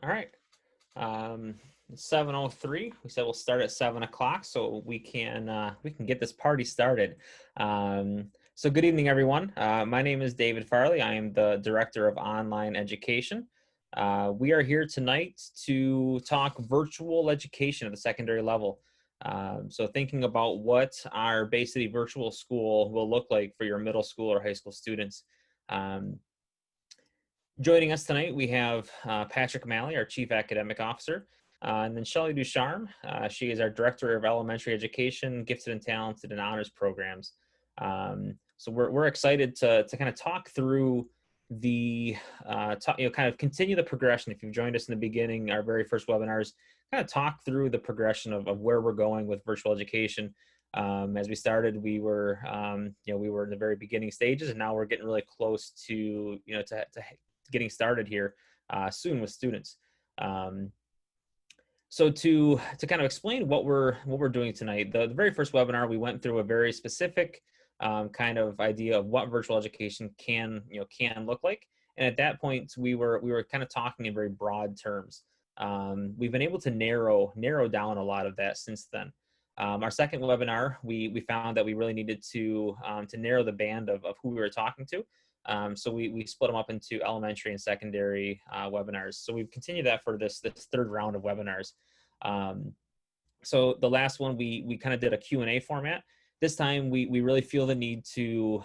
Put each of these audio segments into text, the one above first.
All right. Um, 7:03. We said we'll start at 7 o'clock so we can get this party started. So good evening, everyone. My name is David Farley. I am the Director of Online Education. We are here tonight to talk virtual education at the secondary level. So thinking about what our Bay City Virtual School will look like for your middle school or high school students. Um, Joining us tonight, we have Patrick Malley, our Chief Academic Officer, and then Shelley Ducharme. She is our Director of Elementary Education, Gifted and Talented and Honors Programs. So we're excited to kind of talk through kind of continue the progression. If you've joined us in the beginning, our very first webinars, kind of talk through the progression of where we're going with virtual education. As we started, we were in the very beginning stages, and now we're getting really close to, to getting started here soon with students. Um, so to kind of explain what we're doing tonight, the very first webinar, we went through a very specific kind of idea of what virtual education can look like. And at that point, we were kind of talking in very broad terms. We've been able to narrow down a lot of that since then. Our second webinar, we found that we really needed to narrow the band of who we were talking to. So we split them up into elementary and secondary webinars. So we've continued that for this third round of webinars. Um, so the last one, we kind of did a Q&A format. This time we really feel the need to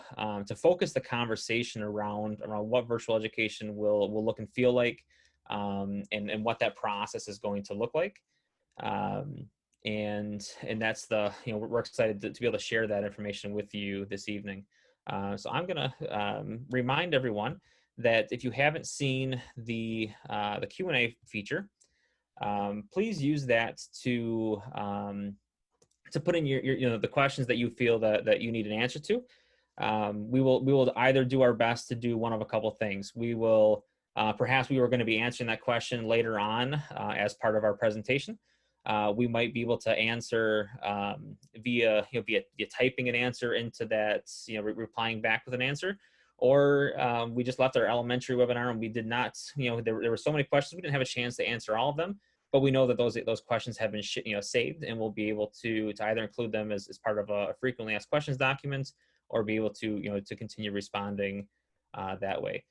focus the conversation around what virtual education will look and feel like, and what that process is going to look like. Um, and that's we're excited to be able to share that information with you this evening. So I'm going to remind everyone that if you haven't seen the Q&A feature, please use that to put in your the questions that you feel that you need an answer to. We will either do our best to do one of a couple things. We will perhaps we were going to be answering that question later on as part of our presentation. We might be able to answer via typing an answer into that, replying back with an answer, or we just left our elementary webinar and we did not, there were so many questions we didn't have a chance to answer all of them, but we know that those questions have been saved, and we'll be able to either include them as part of a frequently asked questions document, or be able to continue responding that way.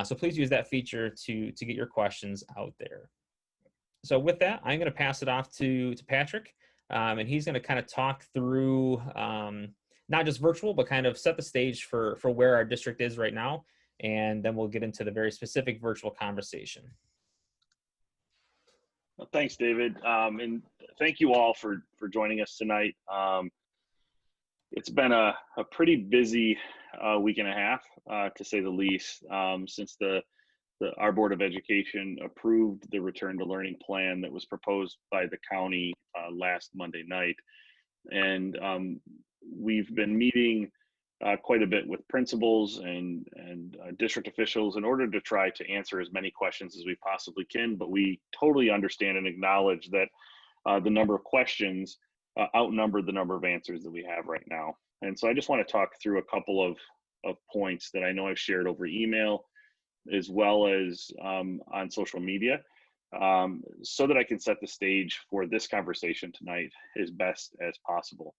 So please use that feature to get your questions out there. So with that, I'm going to pass it off to Patrick, and he's going to kind of talk through not just virtual, but kind of set the stage for where our district is right now, and then we'll get into the very specific virtual conversation. Well, thanks, David, and thank you all for joining us tonight. It's been a pretty busy week and a half, to say the least, since our Board of Education approved the return to learning plan that was proposed by the county last Monday night. And we've been meeting quite a bit with principals and district officials in order to try to answer as many questions as we possibly can. But we totally understand and acknowledge that the number of questions outnumber the number of answers that we have right now. And so I just want to talk through a couple of points that I know I've shared over email, as well as on social media, so that I can set the stage for this conversation tonight as best as possible.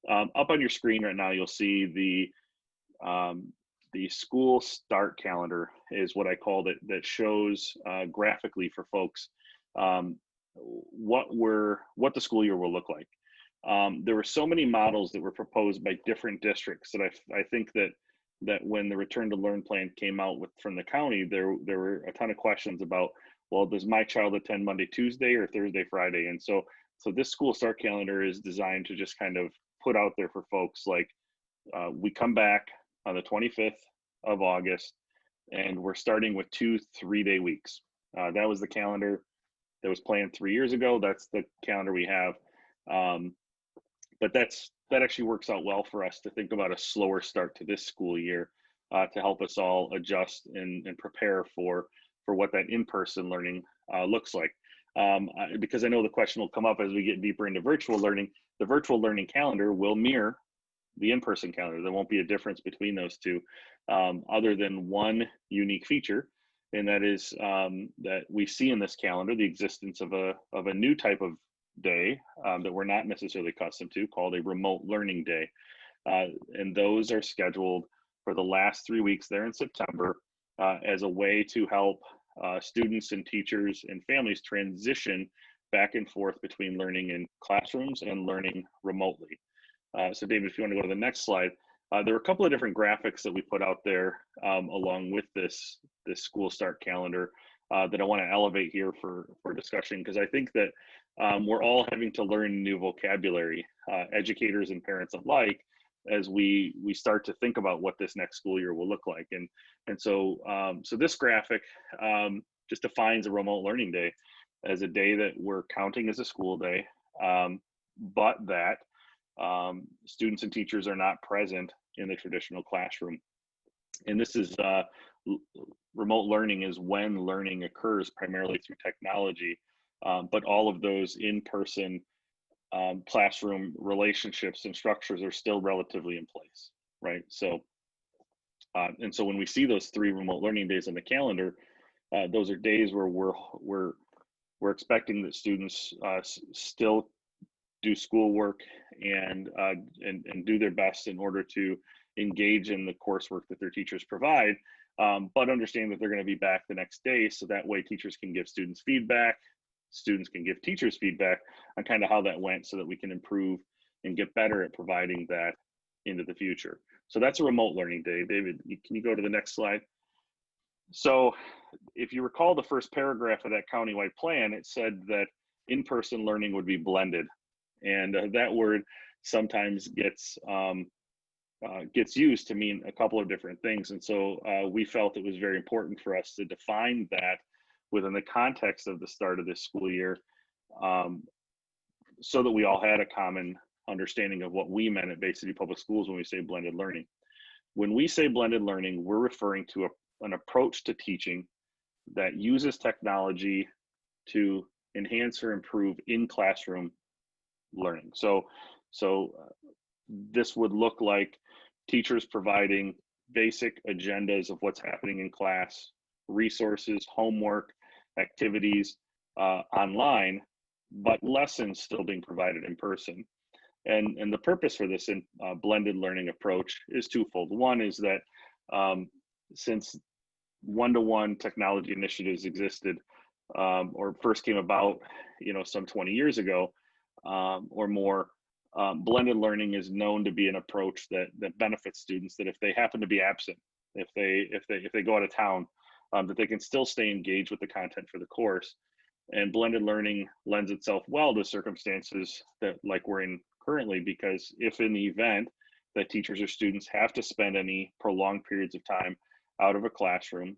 Up on your screen right now, you'll see the school start calendar is what I called it, that shows graphically for folks what the school year will look like. There were so many models that were proposed by different districts that I think that when the return to learn plan came out from the county, there were a ton of questions about, well, does my child attend Monday, Tuesday, or Thursday, Friday? And so this school start calendar is designed to just kind of put out there for folks, like, we come back on the 25th of August, and we're starting with 2 3-day weeks. That was the calendar that was planned 3 years ago. That's the calendar we have. But that actually works out well for us to think about a slower start to this school year, to help us all adjust and prepare for what that in-person learning looks like. Because I know the question will come up as we get deeper into virtual learning. The virtual learning calendar will mirror the in-person calendar. There won't be a difference between those two, other than one unique feature, and that is that we see in this calendar the existence of a new type of day that we're not necessarily accustomed to, called a remote learning day. And those are scheduled for the last 3 weeks there in September as a way to help students and teachers and families transition back and forth between learning in classrooms and learning remotely. So David, if you want to go to the next slide, there are a couple of different graphics that we put out there along with this school start calendar that I want to elevate here for discussion, because I think that we're all having to learn new vocabulary, educators and parents alike, as we start to think about what this next school year will look like. And so this graphic just defines a remote learning day as a day that we're counting as a school day, but that students and teachers are not present in the traditional classroom. And this is remote learning is when learning occurs primarily through technology, but all of those in-person classroom relationships and structures are still relatively in place, right? So, and so when we see those 3 remote learning days on the calendar, those are days where we're expecting that students still do schoolwork and do their best in order to engage in the coursework that their teachers provide, but understand that they're going to be back the next day, so that way teachers can give students feedback, students can give teachers feedback on kind of how that went, so that we can improve and get better at providing that into the future. So that's a remote learning day. David, can you go to the next slide? So if you recall the first paragraph of that countywide plan, it said that in-person learning would be blended. And that word sometimes gets used to mean a couple of different things. And so we felt it was very important for us to define that within the context of the start of this school year, so that we all had a common understanding of what we meant at Bay City Public Schools when we say blended learning. When we say blended learning, we're referring to an approach to teaching that uses technology to enhance or improve in-classroom learning. So this would look like teachers providing basic agendas of what's happening in class, resources, homework, activities online, but lessons still being provided in person. And the purpose for this blended learning approach is twofold. One is that since one-to-one technology initiatives existed or first came about, some 20 years ago or more, blended learning is known to be an approach that benefits students, that if they happen to be absent, if they go out of town, that they can still stay engaged with the content for the course. And blended learning lends itself well to circumstances that like we're in currently, because if in the event that teachers or students have to spend any prolonged periods of time out of a classroom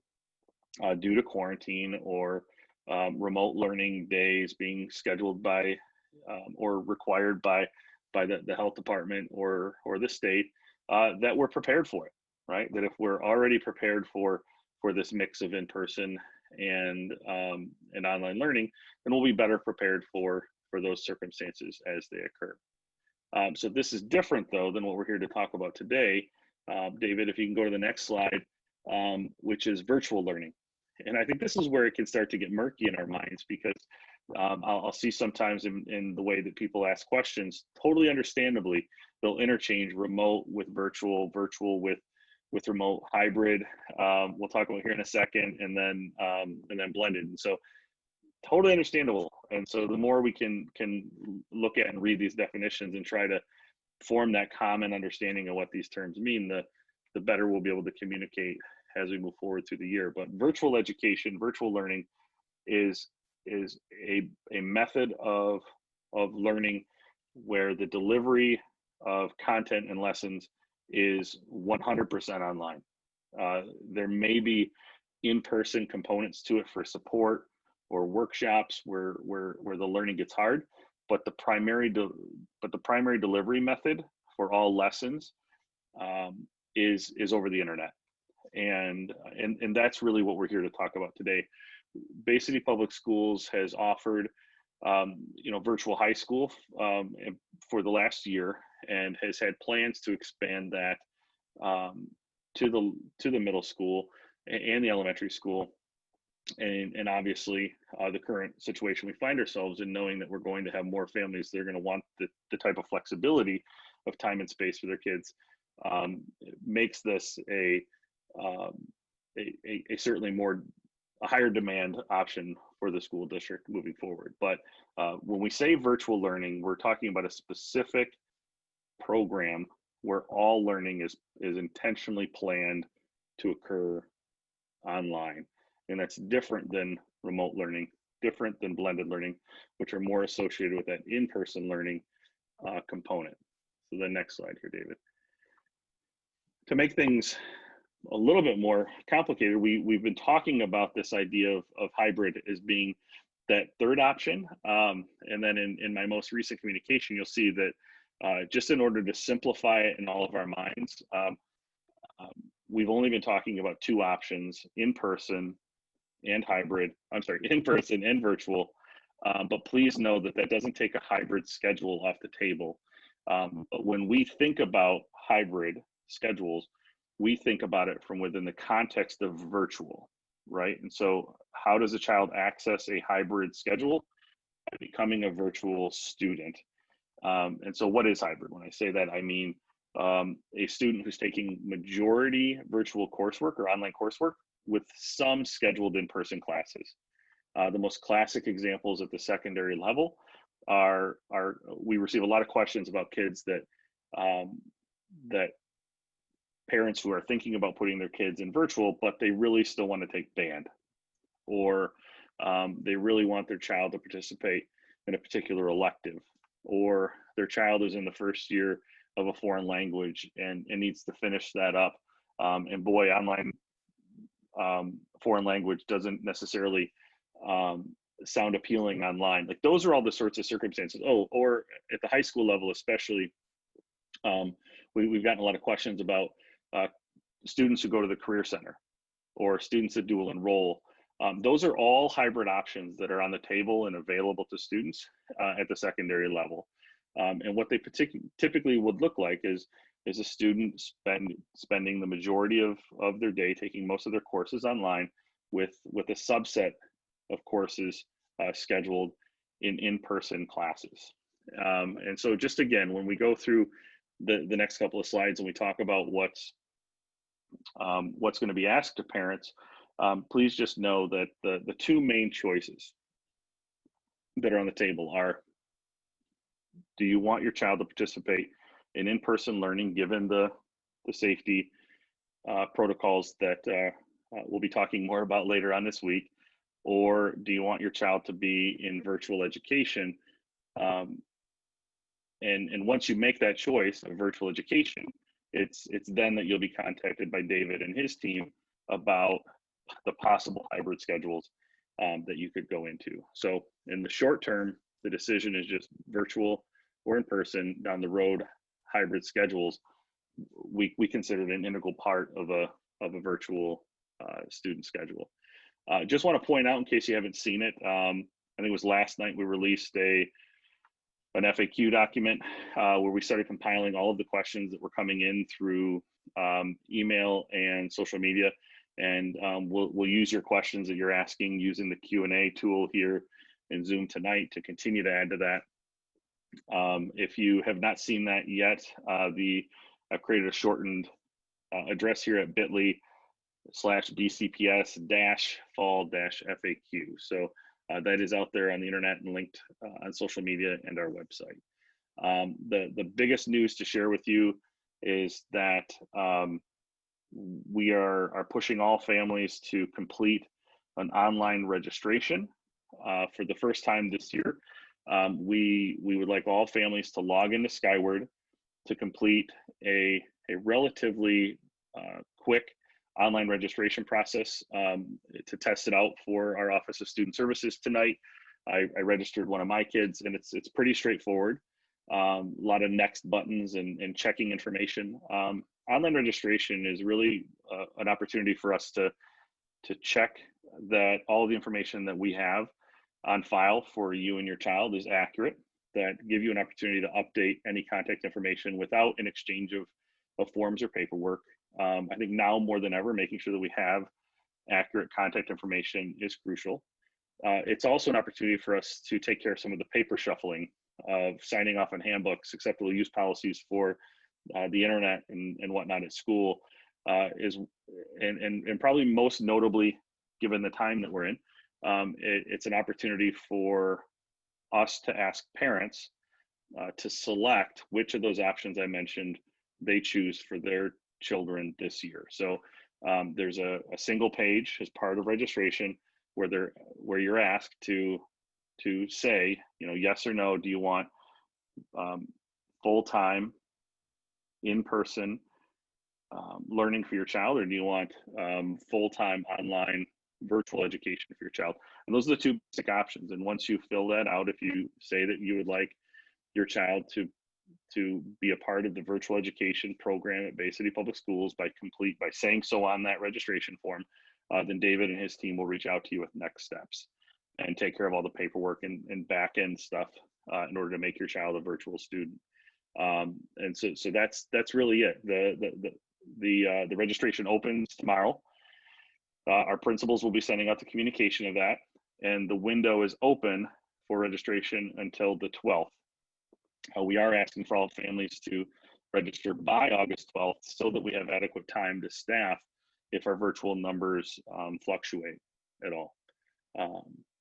due to quarantine or remote learning days being scheduled by or required by the health department or the state, that we're prepared for it, right? That if we're already prepared for this mix of in-person and online learning, then we'll be better prepared for those circumstances as they occur. So this is different though than what we're here to talk about today. David, if you can go to the next slide, which is virtual learning. And I think this is where it can start to get murky in our minds, because I'll see sometimes in the way that people ask questions, totally understandably, they'll interchange remote with virtual, virtual with remote, hybrid. We'll talk about here in a second, and then blended. And so totally understandable. And so the more we can look at and read these definitions and try to form that common understanding of what these terms mean, the better we'll be able to communicate as we move forward through the year. But virtual education, virtual learning is a method of learning where the delivery of content and lessons is 100% online. There may be in-person components to it for support or workshops where the learning gets hard, but the primary delivery method for all lessons is over the internet. And that's really what we're here to talk about today. Bay City Public Schools has offered virtual high school for the last year, and has had plans to expand that to the middle school and the elementary school and obviously the current situation we find ourselves in, knowing that we're going to have more families that are going to want the type of flexibility of time and space for their kids, makes this um, a certainly more a higher demand option for the school district moving forward. But when we say virtual learning, we're talking about a specific program where all learning is intentionally planned to occur online. And that's different than remote learning, different than blended learning, which are more associated with that in-person learning component. So the next slide here, David. To make things a little bit more complicated, we've been talking about this idea of hybrid as being that third option. And then in my most recent communication, you'll see that just in order to simplify it in all of our minds, we've only been talking about two options: in person and hybrid. I'm sorry, in person and virtual. But please know that that doesn't take a hybrid schedule off the table. But when we think about hybrid schedules, we think about it from within the context of virtual, right? And so, how does a child access a hybrid schedule? By becoming a virtual student. And so, what is hybrid? When I say that, I mean a student who's taking majority virtual coursework or online coursework with some scheduled in-person classes. The most classic examples at the secondary level are we receive a lot of questions about kids that parents who are thinking about putting their kids in virtual, but they really still want to take band, or they really want their child to participate in a particular elective, or their child is in the first year of a foreign language and needs to finish that up. And boy, online foreign language doesn't necessarily sound appealing online. Like, those are all the sorts of circumstances. Oh, or at the high school level, especially, we've gotten a lot of questions about students who go to the Career Center or students that dual enroll. Those are all hybrid options that are on the table and available to students at the secondary level. And what they typically would look like is a student spending the majority of their day taking most of their courses online, with a subset of courses scheduled in-person classes. And so, just again, when we go through the next couple of slides and we talk about what's going to be asked to parents, please just know that the two main choices that are on the table are: do you want your child to participate in in-person learning, given the safety protocols that we'll be talking more about later on this week, or do you want your child to be in virtual education? And once you make that choice of virtual education, it's then that you'll be contacted by David and his team about the possible hybrid schedules that you could go into. So in the short term, the decision is just virtual or in person. Down the road, hybrid schedules, we consider it an integral part of a virtual student schedule. Just want to point out, in case you haven't seen it, I think it was last night we released an FAQ document where we started compiling all of the questions that were coming in through email and social media. And we'll use your questions that you're asking using the Q&A tool here in Zoom tonight to continue to add to that. If you have not seen that yet, I've created a shortened address here at bit.ly/BCPS-fall-FAQ. So that is out there on the internet and linked on social media and our website. The biggest news to share with you is that we are pushing all families to complete an online registration for the first time this year. We would like all families to log into Skyward to complete a relatively quick online registration process to test it out for our Office of Student Services tonight. I registered one of my kids, and it's pretty straightforward. A lot of next buttons and checking information. Online registration is really an opportunity for us to check that all the information that we have on file for you and your child is accurate, that give you an opportunity to update any contact information without an exchange of forms or paperwork. I think now more than ever, making sure that we have accurate contact information is crucial. It's also an opportunity for us to take care of some of the paper shuffling of signing off on handbooks, acceptable use policies for the internet and whatnot at school, and probably most notably, given the time that we're in, it's an opportunity for us to ask parents to select which of those options I mentioned they choose for their children this year. So there's a single page as part of registration where you're asked to say, yes or no, do you want full-time in-person learning for your child, or do you want full-time online virtual education for your child? And those are the two basic options. And once you fill that out, if you say that you would like your child to be a part of the virtual education program at Bay City Public Schools by saying so on that registration form, then David and his team will reach out to you with next steps and take care of all the paperwork and back end stuff in order to make your child a virtual student. And so that's really it. The registration opens tomorrow. Our principals will be sending out the communication of that, and the window is open for registration until the 12th. We are asking for all families to register by August 12th so that we have adequate time to staff if our virtual numbers fluctuate at all.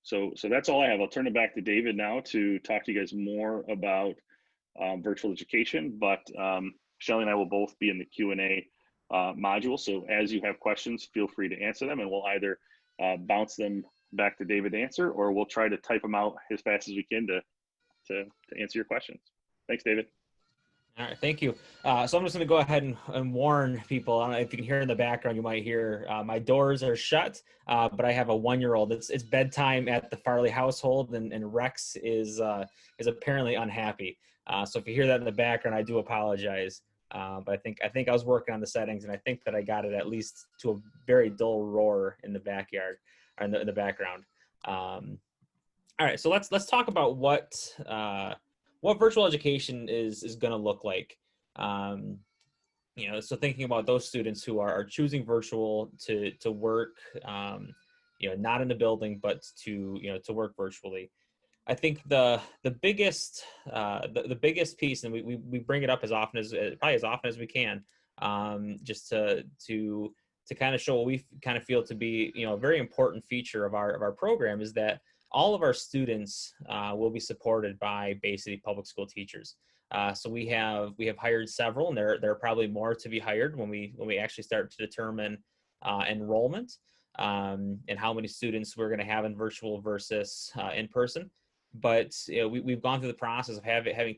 So that's all I have. I'll turn it back to David now to talk to you guys more about virtual education, but Shelly and I will both be in the Q&A module. So as you have questions, feel free to answer them, and we'll either bounce them back to David to answer, or we'll try to type them out as fast as we can to answer your questions. Thanks, David. All right, thank you. So I'm just going to go ahead and warn people. I don't know if you can hear in the background, you might hear my doors are shut, but I have a 1-year-old. It's bedtime at the Farley household, and Rex is apparently unhappy. So if you hear that in the background, I do apologize. But I think I was working on the settings, and I think that I got it at least to a very dull roar in the backyard, or in the background. All right, so let's talk about what virtual education is going to look like. So thinking about those students who are choosing virtual to work, not in the building, but to work virtually. I think the biggest piece, and we bring it up as often as we can, just to kind of show what we kind of feel to be a very important feature of our program, is that all of our students will be supported by Bay City Public School teachers. So we have hired several, and there are probably more to be hired when we actually start to determine enrollment and how many students we're going to have in virtual versus in person. But we've gone through the process of having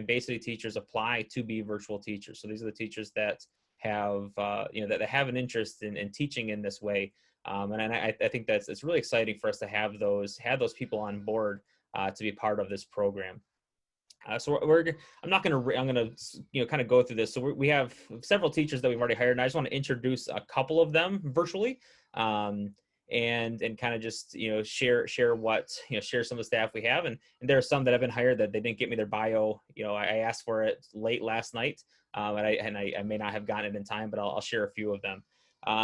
Bay City teachers apply to be virtual teachers. So these are the teachers that have that have an interest in teaching in this way. And I think it's really exciting for us to have those people on board to be part of this program. So I'm going to kind of go through this. So we have several teachers that we've already hired, and I just want to introduce a couple of them virtually, and kind of just share some of the staff we have, and there are some that have been hired that they didn't get me their bio. I asked for it late last night, and I may not have gotten it in time, but I'll share a few of them.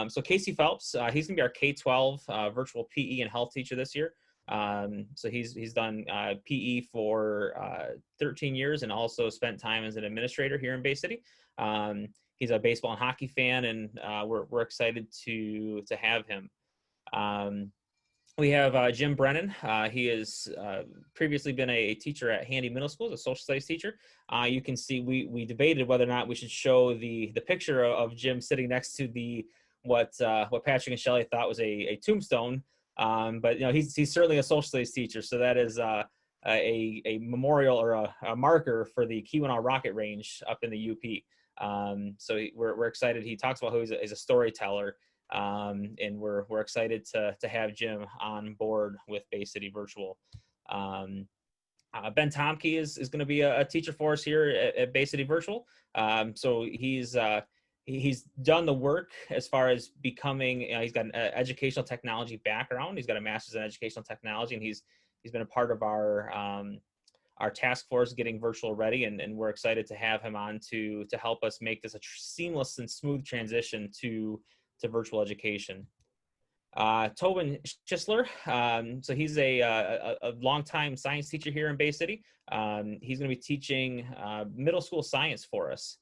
So Casey Phelps, he's gonna be our K-12 virtual PE and health teacher this year. So he's done PE for 13 years and also spent time as an administrator here in Bay City. He's a baseball and hockey fan, and we're excited to have him. We have Jim Brennan. He has previously been a teacher at Handy Middle School, as a social studies teacher. You can see we debated whether or not we should show the picture of Jim sitting next to what Patrick and Shelley thought was a tombstone. But he's certainly a social studies teacher, so that is a memorial or a marker for the Keweenaw Rocket Range up in the UP. So we're excited. He talks about how he's a storyteller, and we're excited to have Jim on board with Bay City Virtual. Ben Tomke is going to be a teacher for us here at Bay City Virtual. So he's done the work as far as becoming, he's got an educational technology background. He's got a master's in educational technology, and he's been a part of our task force getting virtual ready, and we're excited to have him on to help us make this a seamless and smooth transition to virtual education. Tobin Schisler. So he's a longtime science teacher here in Bay City. He's going to be teaching middle school science for us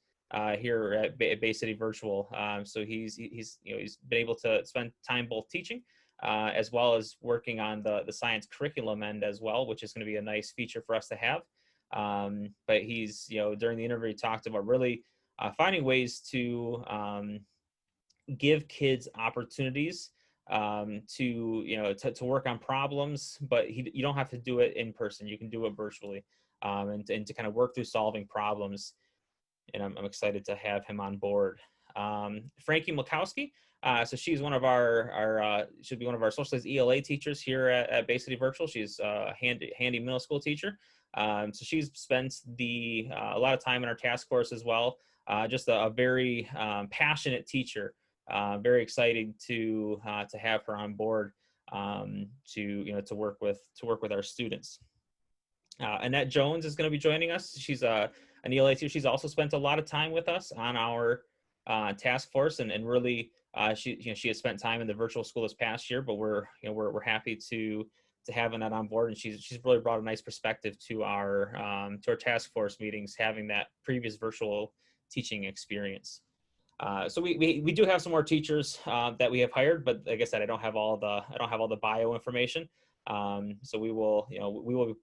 here at Bay City Virtual. So he's been able to spend time both teaching as well as working on the science curriculum end as well, which is going to be a nice feature for us to have. But he's, during the interview, he talked about really finding ways to give kids opportunities to work on problems, but you don't have to do it in person. You can do it virtually, and to kind of work through solving problems. And I'm excited to have him on board. Frankie Milkowski. So she's one of should be one of our social studies ELA teachers here at Bay City Virtual. She's a handy middle school teacher. So she's spent a lot of time in our task force as well. Just a very passionate teacher. Very excited to have her on board to work with our students. Annette Jones is going to be joining us. She's an ELA teacher. She's also spent a lot of time with us on our task force, and really she has spent time in the virtual school this past year. But we're happy to have Annette on board, and she's really brought a nice perspective to our task force meetings, having that previous virtual teaching experience. So we do have some more teachers that we have hired, but like I said, I don't have all the bio information. So we will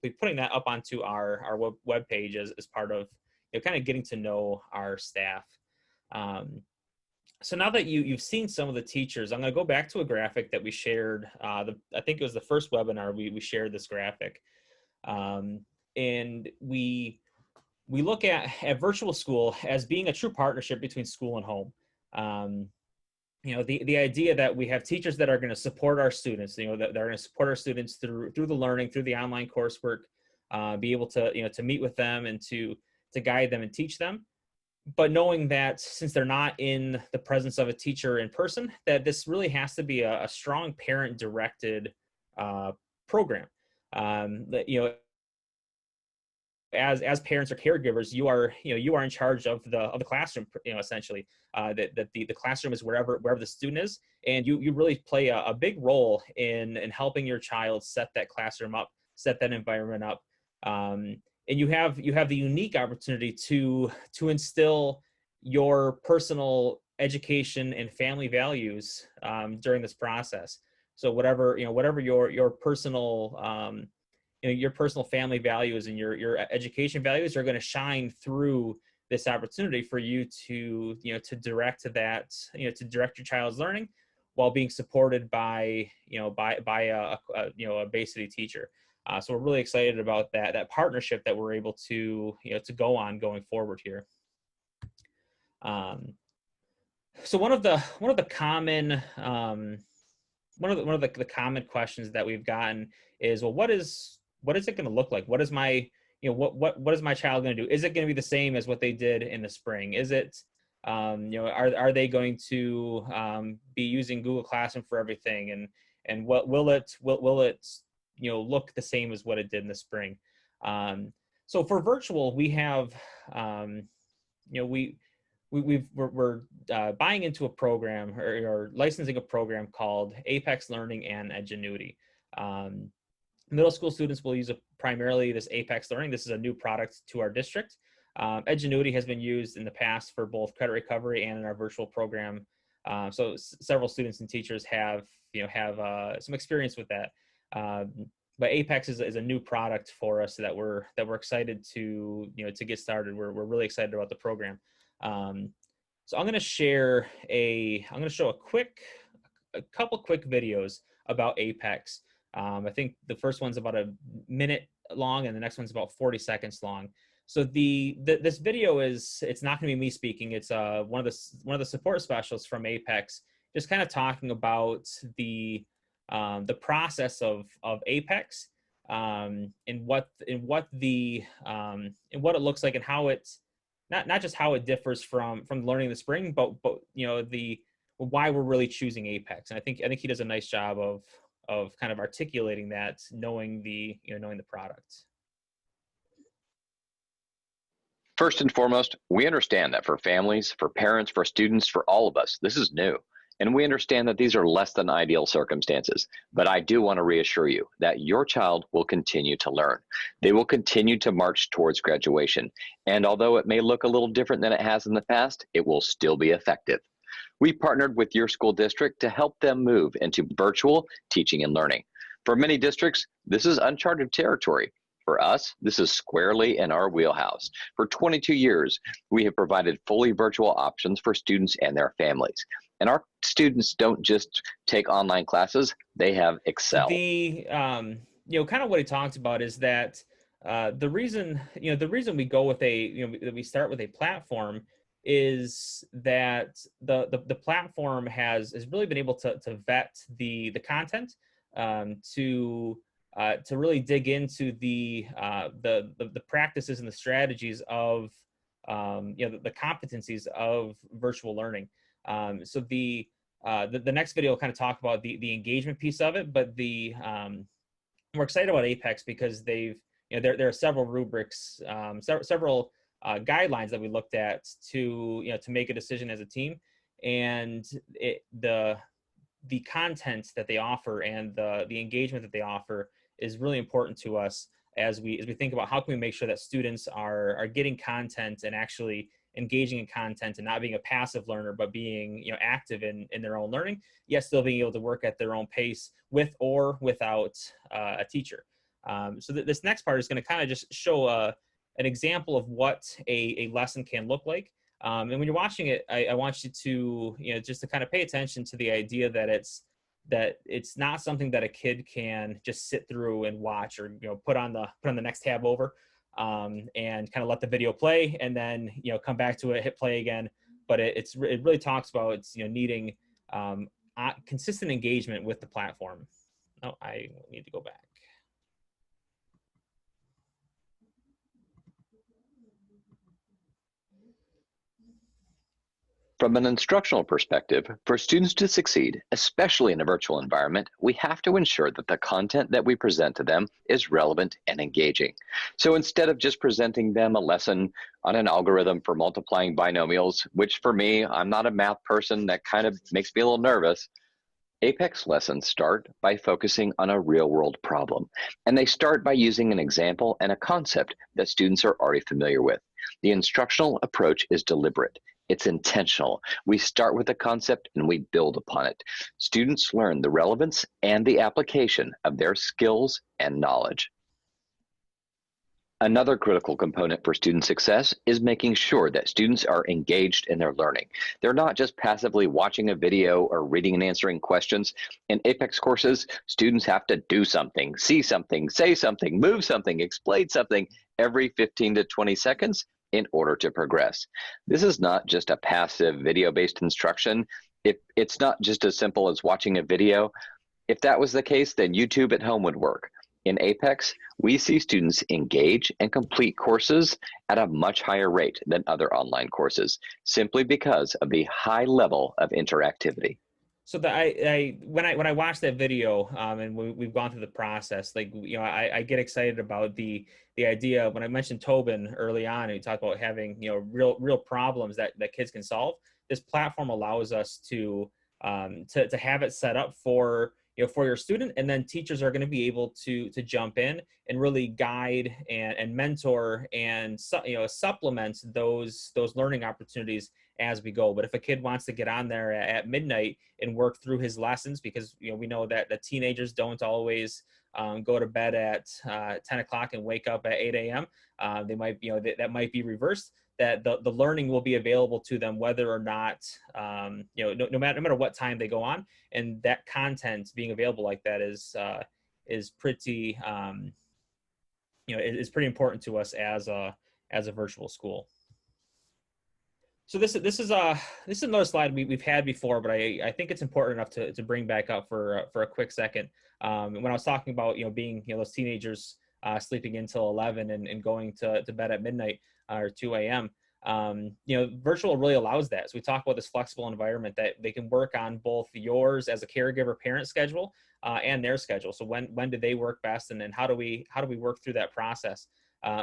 be putting that up onto our web page as part of kind of getting to know our staff. So now that you've seen some of the teachers, I'm going to go back to a graphic that we shared. I think it was the first webinar we shared this graphic, and we look at virtual school as being a true partnership between school and home. The idea that we have teachers that are going to support our students, that they're going to support our students through the learning, through the online coursework, be able to, to meet with them and to guide them and teach them. But knowing that since they're not in the presence of a teacher in person, that this really has to be a strong parent directed program. As parents or caregivers, you are in charge of the classroom, essentially. That the classroom is wherever the student is, and you really play a big role in helping your child set that classroom up, set that environment up. And you have the unique opportunity to instill your personal education and family values during this process. So whatever your personal your personal family values and your education values are going to shine through this opportunity for you to direct to direct your child's learning while being supported by a Bay City teacher. So we're really excited about that partnership that we're able to go on going forward here. So one of the common common questions that we've gotten is, well, what is it going to look like? What is my what is my child going to do? Is it going to be the same as what they did in the spring? Is it are they going to be using Google Classroom for everything? And what will it look the same as what it did in the spring? So for virtual, we have we're buying into a program or licensing a program called Apex Learning and Edgenuity. Middle school students will use primarily this Apex Learning. This is a new product to our district. Edgenuity has been used in the past for both credit recovery and in our virtual program. So several students and teachers have some experience with that. But Apex is a new product for us that we're excited to get started. We're really excited about the program. So I'm going to show a couple quick videos about Apex. I think the first one's about a minute long and the next one's about 40 seconds long. So this video it's not going to be me speaking. It's one of the support specialists from Apex just kind of talking about the process of Apex and what it looks like and how it's not just how it differs from learning in the spring, but why we're really choosing Apex. And I think he does a nice job of kind of articulating that, knowing the product. First and foremost, we understand that for families, for parents, for students, for all of us, this is new. And we understand that these are less than ideal circumstances, but I do want to reassure you that your child will continue to learn. They will continue to march towards graduation. And although it may look a little different than it has in the past, it will still be effective. We partnered with your school district to help them move into virtual teaching and learning. For many districts, this is uncharted territory. For us, this is squarely in our wheelhouse. For 22 years, we have provided fully virtual options for students and their families. And our students don't just take online classes, they have excelled. The kind of what he talked about is that the reason we go with that we start with a platform is that the platform has really been able to vet the content, to really dig into the practices and the strategies of the competencies of virtual learning. So the next video will kind of talk about the engagement piece of it, but we're excited about Apex because there are several rubrics, several guidelines that we looked at to make a decision as a team, and the content that they offer and the engagement that they offer is really important to us as we think about how can we make sure that students are getting content and actually engaging in content and not being a passive learner, but being active in their own learning, yet still being able to work at their own pace with or without a teacher. So this next part is going to kind of just show an example of what a lesson can look like. And when you're watching it, I want you to just to kind of pay attention to the idea that it's not something that a kid can just sit through and watch, or put on the next tab over, and kind of let the video play and then come back to it, hit play again. But it really talks about needing consistent engagement with the platform. No, I need to go back. From an instructional perspective, for students to succeed, especially in a virtual environment, we have to ensure that the content that we present to them is relevant and engaging. So instead of just presenting them a lesson on an algorithm for multiplying binomials, which for me, I'm not a math person, that kind of makes me a little nervous, Apex lessons start by focusing on a real-world problem, and they start by using an example and a concept that students are already familiar with. The instructional approach is deliberate. It's intentional. We start with a concept and we build upon it. Students learn the relevance and the application of their skills and knowledge. Another critical component for student success is making sure that students are engaged in their learning. They're not just passively watching a video or reading and answering questions. In Apex courses, students have to do something, see something, say something, move something, explain something every 15 to 20 seconds in order to progress. This is not just a passive video-based instruction. It's not just as simple as watching a video. If that was the case, then YouTube at home would work. In Apex, we see students engage and complete courses at a much higher rate than other online courses, simply because of the high level of interactivity. So when I watched that video, and we've gone through the process, I get excited about the idea. When I mentioned Tobin early on, and we talked about having real problems that kids can solve. This platform allows us to have it set up for for your student, and then teachers are going to be able to jump in and really guide and mentor and supplement those learning opportunities as we go. But if a kid wants to get on there at midnight and work through his lessons, because we know that the teenagers don't always go to bed at 10 o'clock and wake up at 8 a.m. They might that might be reversed. That the learning will be available to them whether or not no matter what time they go on, and that content being available like that is pretty is pretty important to us as a virtual school. So this is another slide we've had before, but I think it's important enough to bring back up for a quick second. When I was talking about being those teenagers sleeping until 11 and going to bed at midnight or 2 a.m. Virtual really allows that. So we talk about this flexible environment that they can work on both yours as a caregiver parent schedule and their schedule. So when do they work best, and then how do we work through that process?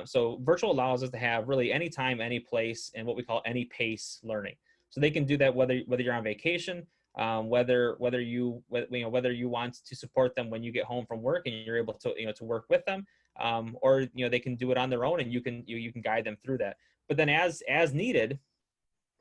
So virtual allows us to have really any time, any place, and what we call any pace learning. So they can do that whether you're on vacation, whether you want to support them when you get home from work and you're able to to work with them, or they can do it on their own and you can guide them through that. But then as needed,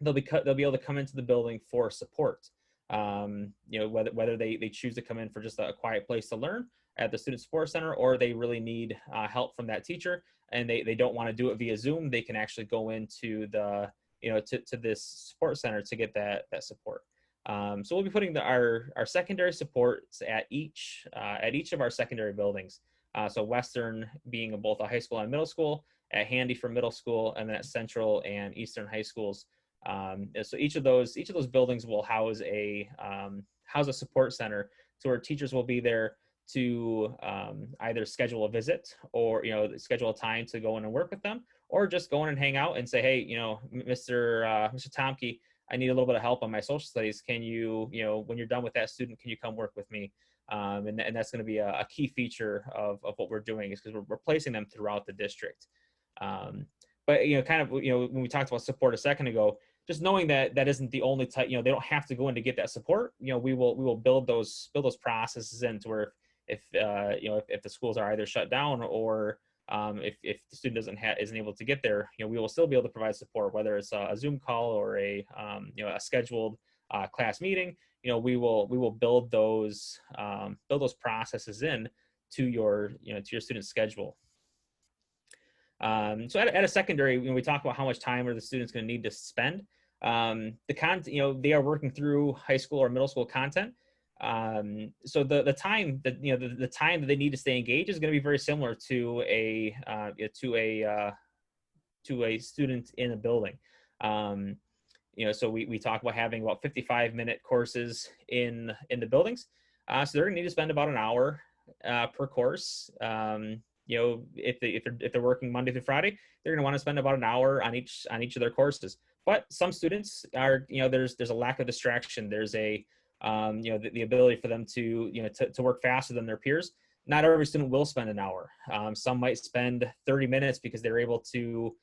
they'll be able to come into the building for support. Whether they choose to come in for just a quiet place to learn at the student support center, or they really need help from that teacher and they don't want to do it via Zoom, they can actually go into the to this support center to get that support. So we'll be putting our secondary supports at each of our secondary buildings. So Western being both a high school and middle school, at Handy for middle school, and then at Central and Eastern high schools. So each of those buildings will house a support center, so where teachers will be there to either schedule a visit or schedule a time to go in and work with them, or just go in and hang out and say, hey, Mr. Tomke, I need a little bit of help on my social studies. Can you, when you're done with that student, can you come work with me? And that's going to be a key feature of what we're doing, is because we're placing them throughout the district. But when we talked about support a second ago, just knowing that isn't the only type, they don't have to go in to get that support. We will build those processes into where if the schools are either shut down, or if the student isn't able to get there, we will still be able to provide support, whether it's a Zoom call or a scheduled class meeting. We will build those processes in to your student schedule. So at a secondary, when we talk about how much time are the students going to need to spend, they are working through high school or middle school content. So the time that the time that they need to stay engaged is going to be very similar to a student in a building. So we talk about having about 55-minute courses in the buildings. So they're going to need to spend about an hour per course. If they're working Monday through Friday, they're going to want to spend about an hour on each of their courses. But some students are, there's a lack of distraction. There's the ability for them to work faster than their peers. Not every student will spend an hour. Some might spend 30 minutes because they're able to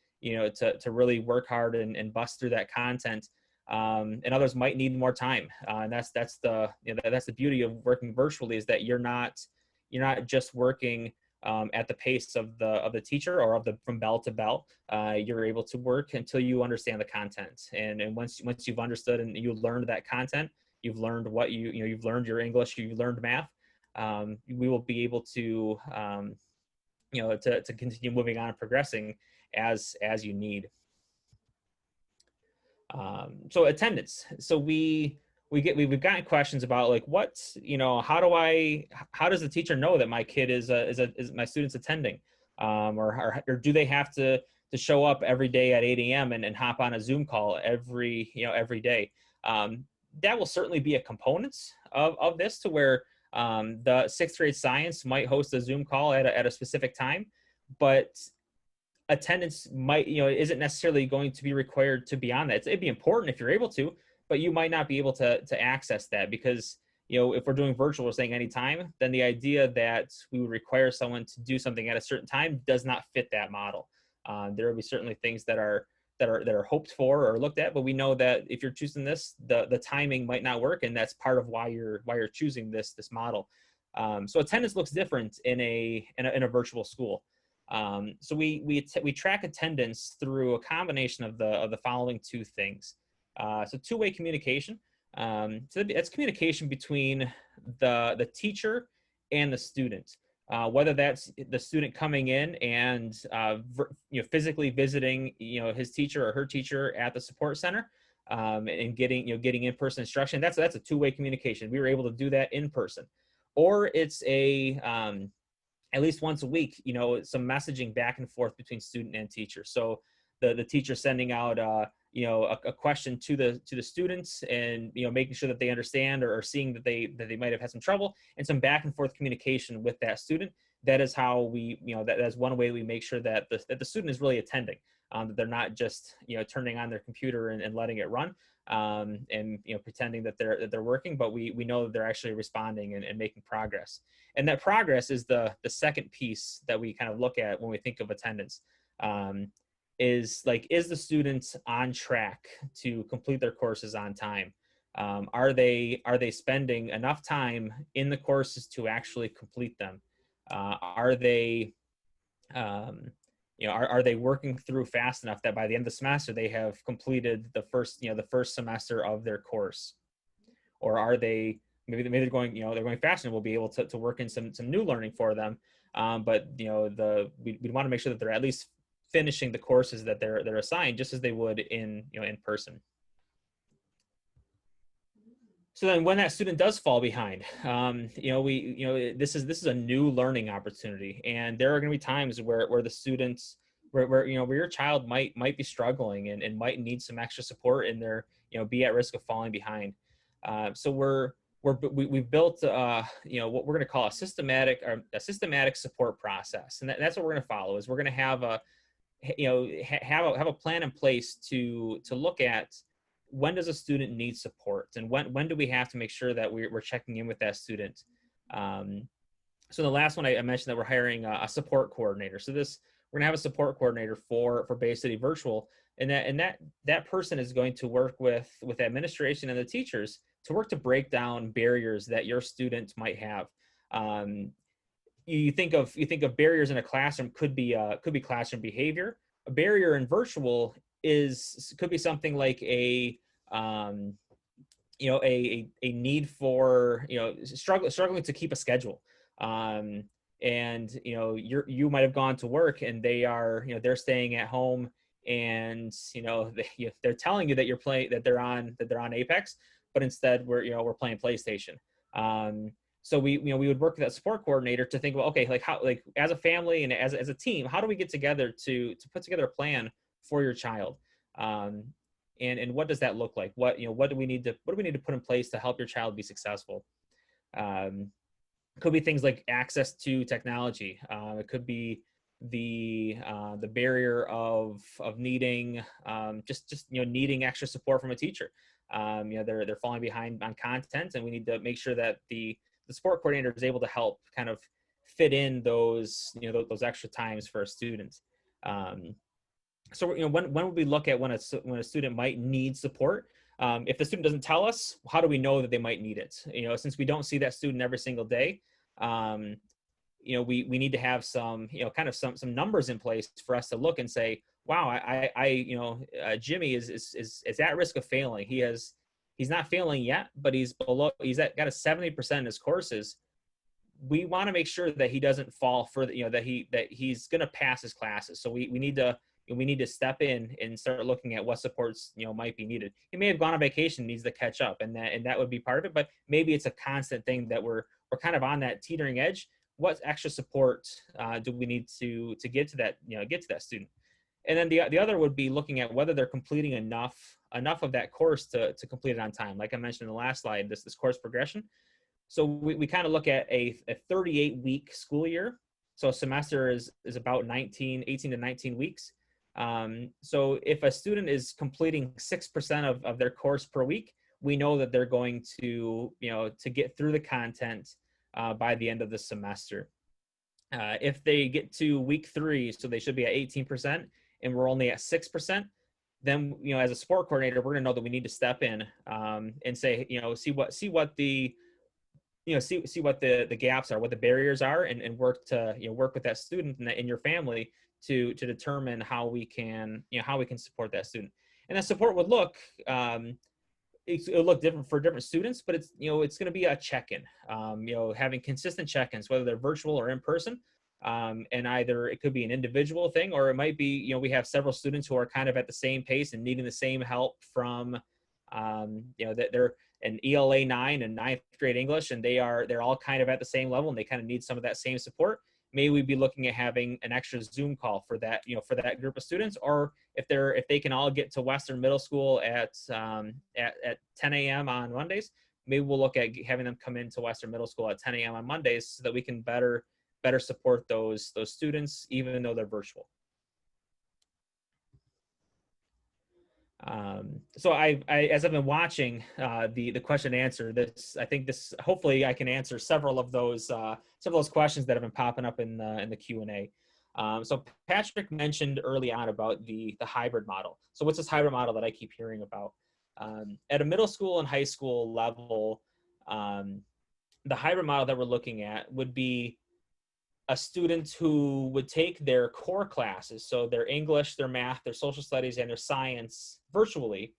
really work hard and bust through that content. And others might need more time. And that's the beauty of working virtually, is that you're not just working at the pace of the teacher or from bell to bell. You're able to work until you understand the content. And once you've understood and you learned that content, you've learned you've learned your English, you've learned math. We will be able to to continue moving on and progressing as you need. So attendance. So we've gotten questions about like, how does the teacher know that my kid is my student's attending, or do they have to show up every day at 8 a.m. and hop on a Zoom call every day? That will certainly be a component of this, to where the sixth grade science might host a Zoom call at a specific time, but attendance might, isn't necessarily going to be required to be on that. It'd be important if you're able to, but you might not be able to access that, because, if we're doing virtual, we're saying anytime, then the idea that we would require someone to do something at a certain time does not fit that model. There will be certainly things that are hoped for or looked at, but we know that if you're choosing this, the timing might not work, and that's part of why you're choosing this model. So attendance looks different in a virtual school. So we track attendance through a combination of the following two things. So two-way communication. So it's communication between the teacher and the student. Whether that's the student coming in and physically visiting his teacher or her teacher at the support center, and getting in-person instruction. That's a two-way communication. We were able to do that in person, or it's at least once a week, some messaging back and forth between student and teacher. So the teacher sending out a question to the students, and making sure that they understand, or seeing that they might have had some trouble, and some back and forth communication with that student. That is how we, that's one way we make sure that the student is really attending, that they're not just turning on their computer and letting it run, and pretending that they're working, but we know that they're actually responding and making progress. And that progress is the second piece that we kind of look at when we think of attendance. Is the student on track to complete their courses on time? Are they spending enough time in the courses to actually complete them? Are they are they working through fast enough that by the end of the semester they have completed the first semester of their course? Or are they maybe they're going they're going fast and we'll be able to work in some new learning for them, but we want to make sure that they're at least finishing the courses that they're assigned, just as they would in in person. So then when that student does fall behind, this is a new learning opportunity, and there are going to be times where the students, where your child might be struggling and might need some extra support, and they're, be at risk of falling behind. So we've built, what we're going to call a systematic support process. And that's what we're going to follow. Is we're going to have have a plan in place to look at when does a student need support, and when do we have to make sure that we're checking in with that student. So the last one I mentioned that we're hiring a support coordinator. So we're gonna have a support coordinator for Bay City Virtual, and that person is going to work with administration and the teachers to work to break down barriers that your student might have. You think of barriers in a classroom could be classroom behavior. A barrier in virtual could be something like a need for struggling to keep a schedule, and you might have gone to work and they're staying at home, and they're telling you that they're on Apex, but instead we're playing PlayStation. So we would work with that support coordinator to think about, okay, like as a family and as a team, how do we get together to put together a plan for your child, and what does that look like? What do we need to put in place to help your child be successful? Could be things like access to technology. It could be the barrier of needing needing extra support from a teacher. They're falling behind on content, and we need to make sure that the support coordinator is able to help kind of fit in those extra times for a student. So when would we look at when a student might need support? If the student doesn't tell us, how do we know that they might need it? Since we don't see that student every single day, we need to have some some numbers in place for us to look and say, wow, Jimmy is at risk of failing. He's not failing yet, but got a 70% in his courses. We want to make sure that he doesn't fall further, that he's going to pass his classes. So we need to step in and start looking at what supports might be needed. He may have gone on vacation, needs to catch up, and that would be part of it. But maybe it's a constant thing that we're kind of on that teetering edge. What extra support do we need to get to that student? And then the other would be looking at whether they're completing enough of that course to complete it on time. Like I mentioned in the last slide, this course progression. So we kind of look at a 38-week school year. So a semester is about 18 to 19 weeks. So if a student is completing 6% of their course per week, we know that they're going to get through the content by the end of the semester. If they get to week 3, so they should be at 18%, and we're only at 6%, then as a support coordinator, we're going to know that we need to step in and say, see what the gaps are, what the barriers are, and work with that student and your family to determine how we can support that student. And that support would look it'll look different for different students, but it's going to be a check-in, having consistent check-ins, whether they're virtual or in person. And either it could be an individual thing, or it might be, we have several students who are kind of at the same pace and needing the same help from, that they're an ELA 9 and 9th grade English, and they're all kind of at the same level, and they kind of need some of that same support. Maybe we'd be looking at having an extra Zoom call for that, for that group of students, or if they can all get to Western Middle School at 10 a.m. on Mondays, maybe we'll look at having them come into Western Middle School at 10 a.m. on Mondays so that we can better support those students, even though they're virtual. So as I've been watching the question and answer, hopefully I can answer several of those questions that have been popping up in the Q&A. So Patrick mentioned early on about the hybrid model. So what's this hybrid model that I keep hearing about? At a middle school and high school level, the hybrid model that we're looking at would be a student who would take their core classes, so their English, their math, their social studies, and their science virtually,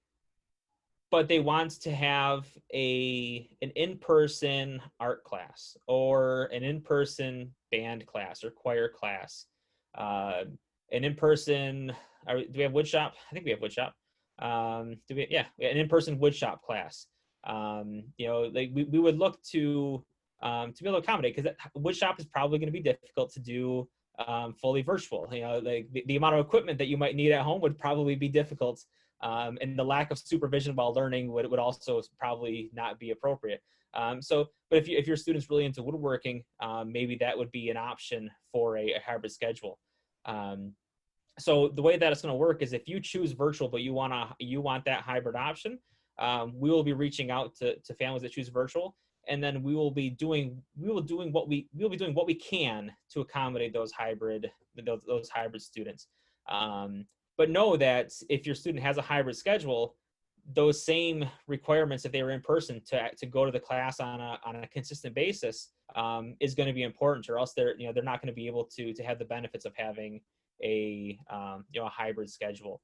but they want to have an in-person art class or an in-person band class or choir class, an in-person, do we have woodshop? I think we have woodshop. Yeah, an in-person woodshop class. Like we would look to be able to accommodate, because woodshop is probably going to be difficult to do fully virtual. Like the amount of equipment that you might need at home would probably be difficult. And the lack of supervision while learning would also probably not be appropriate. But if your student's really into woodworking, maybe that would be an option for a hybrid schedule. So the way that it's going to work is, if you choose virtual, but you want that hybrid option, we will be reaching out to families that choose virtual, and then we will be doing what we can to accommodate those hybrid students. But know that if your student has a hybrid schedule, those same requirements, if they were in person, to go to the class on a consistent basis, is going to be important, or else they're not going to be able to have the benefits of having a hybrid schedule.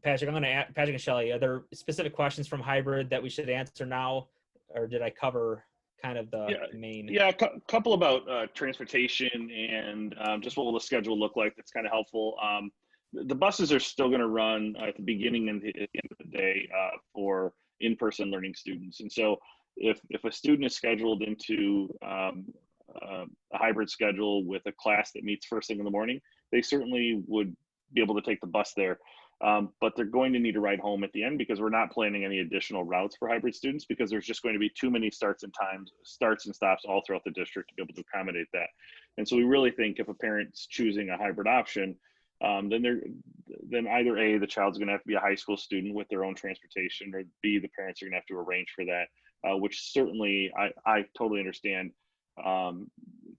Patrick, Patrick and Shelley, are there specific questions from hybrid that we should answer now, or did I cover kind of the main? Yeah, a couple about transportation and just what will the schedule look like. That's kind of helpful. The buses are still going to run at the beginning and at the end of the day for in-person learning students. And so if a student is scheduled into a hybrid schedule with a class that meets first thing in the morning, they certainly would be able to take the bus there. But they're going to need a ride home at the end, because we're not planning any additional routes for hybrid students, because there's just going to be too many starts and stops all throughout the district to be able to accommodate that. And so we really think if a parent's choosing a hybrid option, then either A, the child's going to have to be a high school student with their own transportation, or B, the parents are going to have to arrange for that, which certainly I totally understand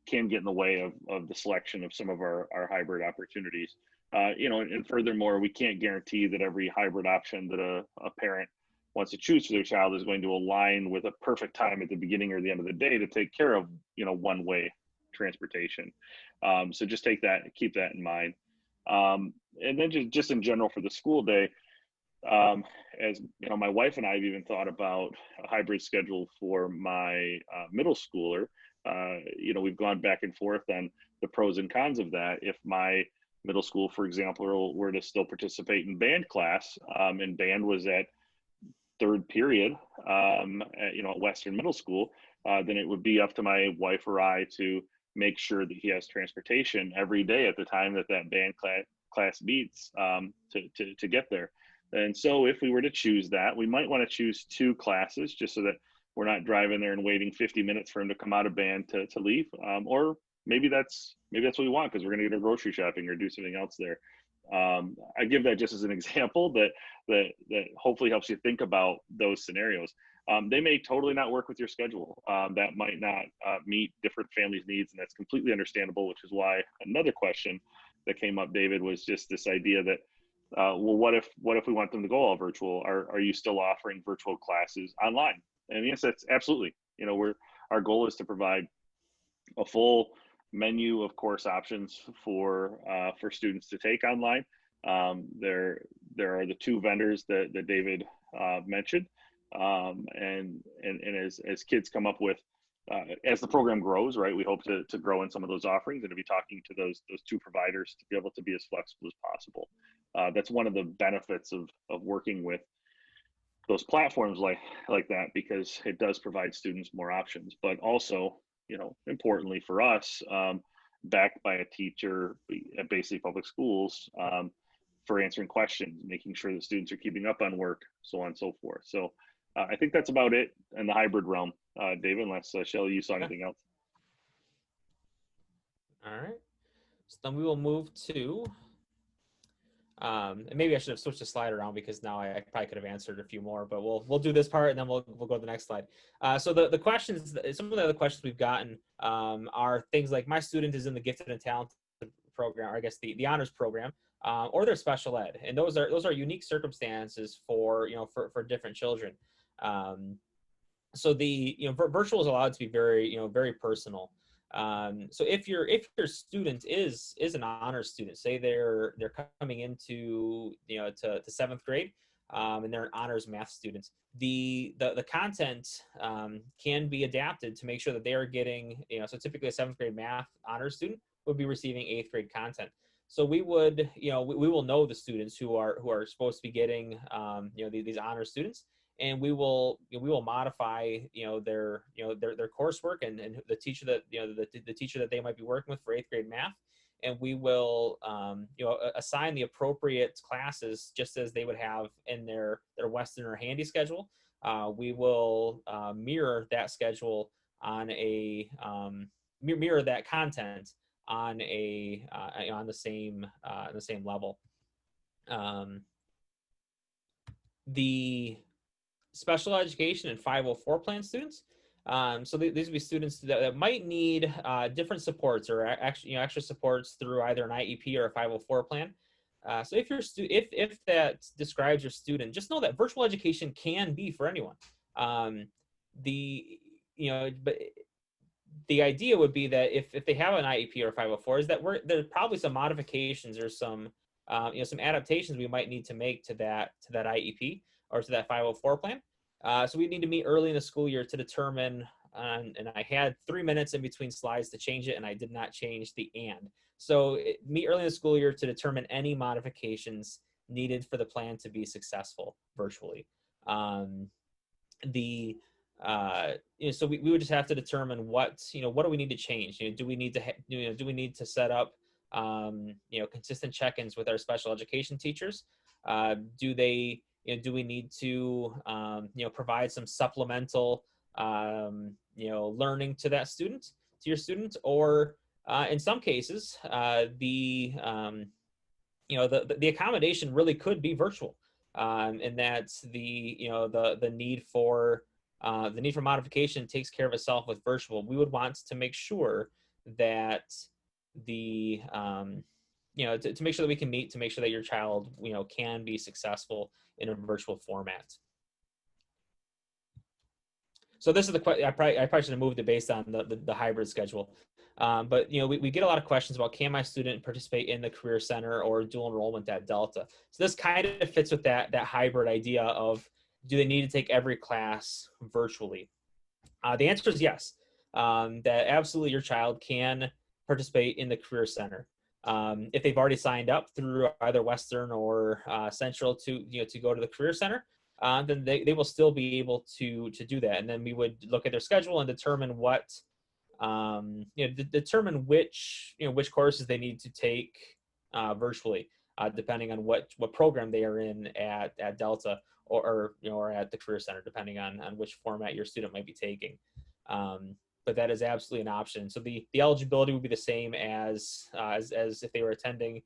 can get in the way of the selection of some of our hybrid opportunities. And furthermore, we can't guarantee that every hybrid option that a parent wants to choose for their child is going to align with a perfect time at the beginning or the end of the day to take care of, one-way transportation. So just keep that in mind. And then just in general for the school day, as my wife and I have even thought about a hybrid schedule for my middle schooler. We've gone back and forth on the pros and cons of that. If my middle school, for example, were to still participate in band class, and band was at third period, at Western Middle School, then it would be up to my wife or I to make sure that he has transportation every day at the time that band class meets, to get there. And so if we were to choose that, we might want to choose 2 classes, just so that we're not driving there and waiting 50 minutes for him to come out of band to leave. Or maybe that's what we want, because we're going to go grocery shopping or do something else there. I give that just as an example that hopefully helps you think about those scenarios. They may totally not work with your schedule. That might not meet different families' needs, and that's completely understandable, which is why another question that came up, David, was just this idea that, what if we want them to go all virtual? Are you still offering virtual classes online? And yes, that's absolutely. Our goal is to provide a full menu of course options for students to take online. There are the 2 vendors that David mentioned, and as kids come up with, as the program grows, right, we hope to grow in some of those offerings and to be talking to those 2 providers to be able to be as flexible as possible. That's one of the benefits of working with those platforms like that, because it does provide students more options, but also, importantly for us, backed by a teacher at Bay City Public Schools, for answering questions, making sure that students are keeping up on work, so on and so forth. So I think that's about it in the hybrid realm. David, unless Shelley, you saw anything else. All right. So then we will move to, and maybe I should have switched the slide around, because now I probably could have answered a few more, but we'll do this part and then we'll go to the next slide. So the questions, some of the other questions we've gotten are things like, my student is in the gifted and talented program, or I guess the honors program, or their special ed, and those are unique circumstances for for different children. So the virtual is allowed to be very very personal. So if your student is an honors student, say they're coming into to seventh grade, and they're an honors math student, the content can be adapted to make sure that they are getting so typically a seventh grade math honors student would be receiving eighth grade content. So we would we will know the students who are supposed to be getting these honors students, and we will modify their coursework and the teacher that the teacher that they might be working with for eighth grade math, and we will assign the appropriate classes just as they would have in their Western or Handy schedule. We will mirror that schedule on a mirror that content on a on the same level. The special education and 504 plan students. So these would be students that might need different supports or actually extra supports through either an IEP or a 504 plan. So if your if that describes your student, just know that virtual education can be for anyone. But the idea would be that if they have an IEP or 504, is that there's probably some modifications or some some adaptations we might need to make to that IEP or to that 504 plan. So we need to meet early in the school year to determine, and I had 3 minutes in between slides to change it, and I did not change the and. So meet early in the school year to determine any modifications needed for the plan to be successful virtually. So we would just have to determine what do we need to change. Do we need to do we need to set up consistent check-ins with our special education teachers? Do they do we need to provide some supplemental learning to your student, or in some cases the accommodation really could be virtual, and that's the need for modification takes care of itself with virtual. We would want to make sure that to make sure that we can meet, to make sure that your child can be successful in a virtual format. So this is the question. I probably should have moved it based on the hybrid schedule. But we get a lot of questions about, can my student participate in the Career Center or dual enrollment at Delta? So this kind of fits with that hybrid idea of, do they need to take every class virtually? The answer is yes. That absolutely your child can participate in the Career Center. If they've already signed up through either Western or Central to go to the Career Center, then they will still be able to do that. And then we would look at their schedule and determine determine which courses they need to take virtually, depending on what program they are in at Delta or at the Career Center, depending on which format your student might be taking. But that is absolutely an option. So the eligibility would be the same as if they were attending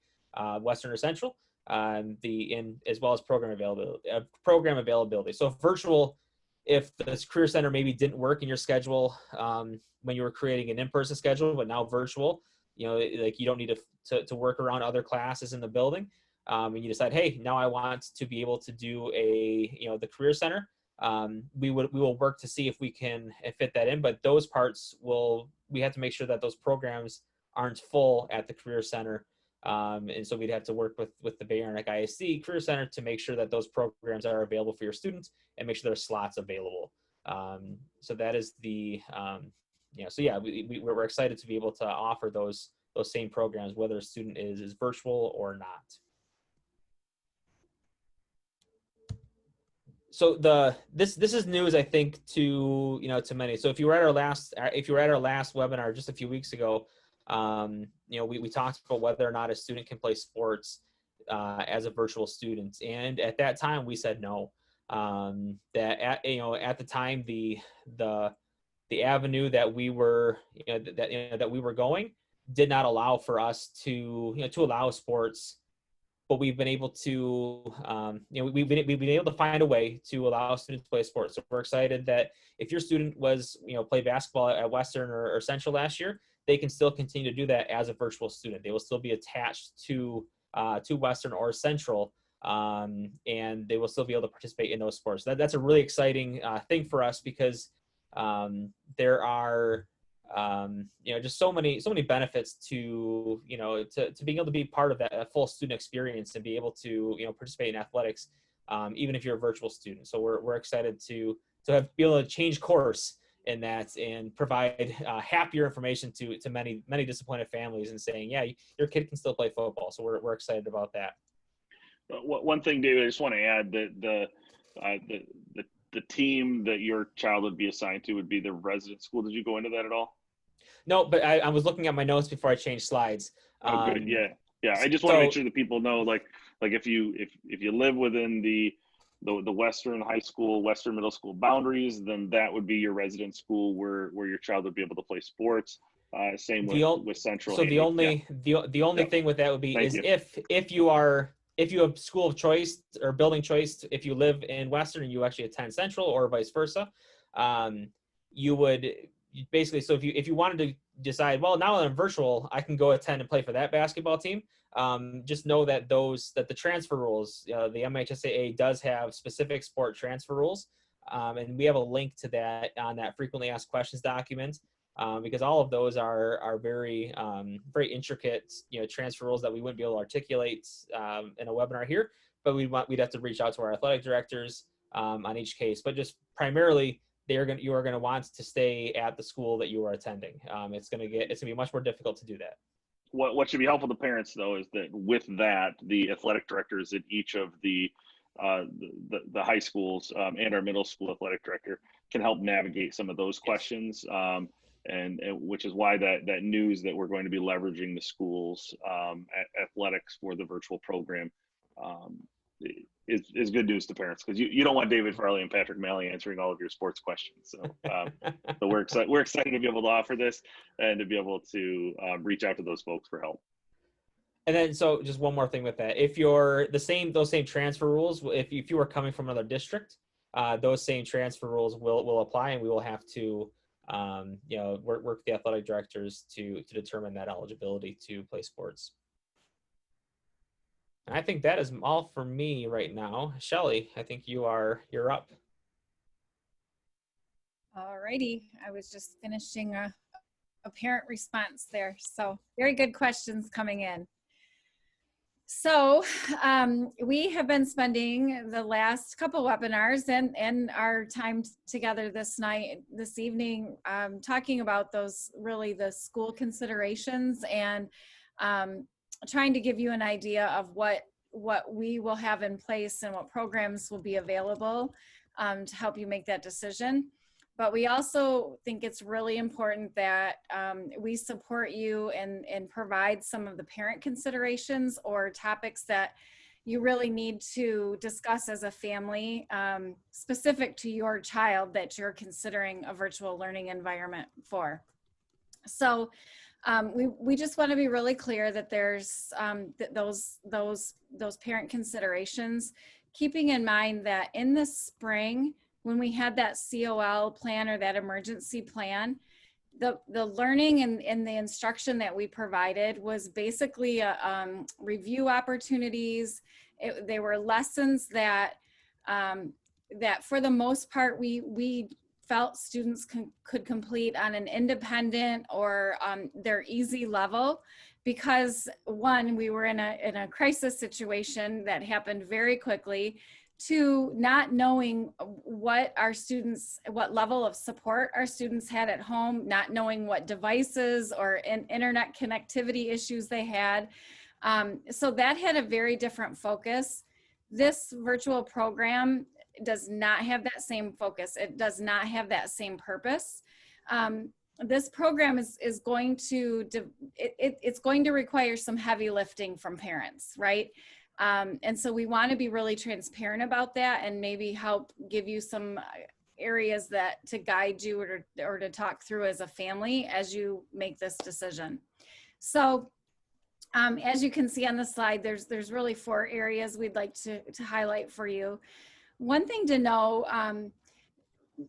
Western or Central, as well as program availability. So virtual, if this Career Center maybe didn't work in your schedule when you were creating an in-person schedule, but now virtual, like you don't need to work around other classes in the building, and you decide, hey, now I want to be able to do the Career Center. We will work to see if we can fit that in, but those parts we have to make sure that those programs aren't full at the Career Center. And so we'd have to work with the Bayarnack ISD Career Center to make sure that those programs are available for your students and make sure there are slots available. So that is we're excited to be able to offer those same programs, whether a student is virtual or not. So this is news, I think, to many. So if you were at our last webinar just a few weeks ago, we talked about whether or not a student can play sports as a virtual student, and at that time we said no. That at the time the avenue that we were that we were going did not allow for us to allow sports. But we've been able to, we've been able to find a way to allow students to play sports. So we're excited that if your student was, played basketball at Western or Central last year, they can still continue to do that as a virtual student. They will still be attached to Western or Central, and they will still be able to participate in those sports. That's a really exciting thing for us, because there are just so many benefits to to being able to be part of that full student experience and be able to participate in athletics, even if you're a virtual student. So we're excited to be able to change course in that and provide happier information to many disappointed families, and saying, yeah, your kid can still play football. So we're excited about that. One thing, David, I just want to add that the team that your child would be assigned to would be the resident school. Did you go into that at all? No, but I was looking at my notes before I changed slides. Oh, good. Yeah. I just want to make sure that people know, like if you live within the Western high school, Western middle school boundaries, then that would be your resident school where your child would be able to play sports. Same with Central. So the only thing with that would be if you have school of choice or building choice, if you live in Western and you actually attend Central, or vice versa, you would basically, so if you wanted to decide, well, now that I'm virtual, I can go attend and play for that basketball team, just know that the transfer rules, the MHSAA does have specific sport transfer rules, and we have a link to that on that frequently asked questions document, because all of those are very intricate transfer rules that we wouldn't be able to articulate in a webinar here, but we'd have to reach out to our athletic directors on each case. But just primarily, you are going to want to stay at the school that you are attending. It's going to be much more difficult to do that. What should be helpful to parents, though, is that with that, the athletic directors at each of the high schools and our middle school athletic director can help navigate some of those questions. And which is why that news that we're going to be leveraging the schools athletics for the virtual program is good news to parents, because you don't want David Farley and Patrick Malley answering all of your sports questions. So we're excited to be able to offer this and to be able to reach out to those folks for help. And then, so just one more thing with that: if you're those same transfer rules, if you are coming from another district, those same transfer rules will apply, and we will have to work with the athletic directors to determine that eligibility to play sports. And I think that is all for me right now. Shelly, I think you're up. All righty. I was just finishing a parent response there. So very good questions coming in. So we have been spending the last couple webinars and our time together this evening, talking about the school considerations, and trying to give you an idea of what we will have in place and what programs will be available to help you make that decision. But we also think it's really important that we support you and provide some of the parent considerations or topics that you really need to discuss as a family, specific to your child that you're considering a virtual learning environment for. So we just want to be really clear that there's those parent considerations, keeping in mind that in the spring, when we had that COL plan or that emergency plan, the learning and the instruction that we provided was basically review opportunities. They were lessons that for the most part we felt students could complete on an independent or their easy level, because one, we were in a crisis situation that happened very quickly. Two, not knowing what level of support our students had at home, not knowing what devices or internet connectivity issues they had. So that had a very different focus. This virtual program does not have that same focus. It does not have that same purpose. This program is going to, it's going to require some heavy lifting from parents, right? And so we want to be really transparent about that and maybe help give you some areas to guide you or to talk through as a family as you make this decision. So as you can see on the slide, there's really 4 areas we'd like to highlight for you. One thing to know,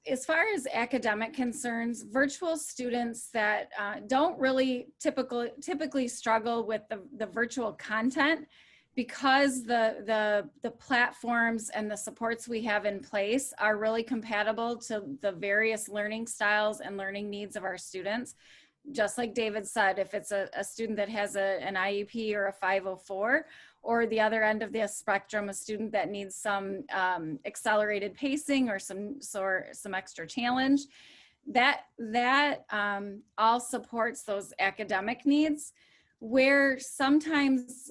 as far as academic concerns, virtual students that don't really typically struggle with the virtual content, because the platforms and the supports we have in place are really compatible to the various learning styles and learning needs of our students. Just like David said, if it's a student that has an IEP or a 504, or the other end of the spectrum, a student that needs some accelerated pacing or some extra challenge, that all supports those academic needs, where sometimes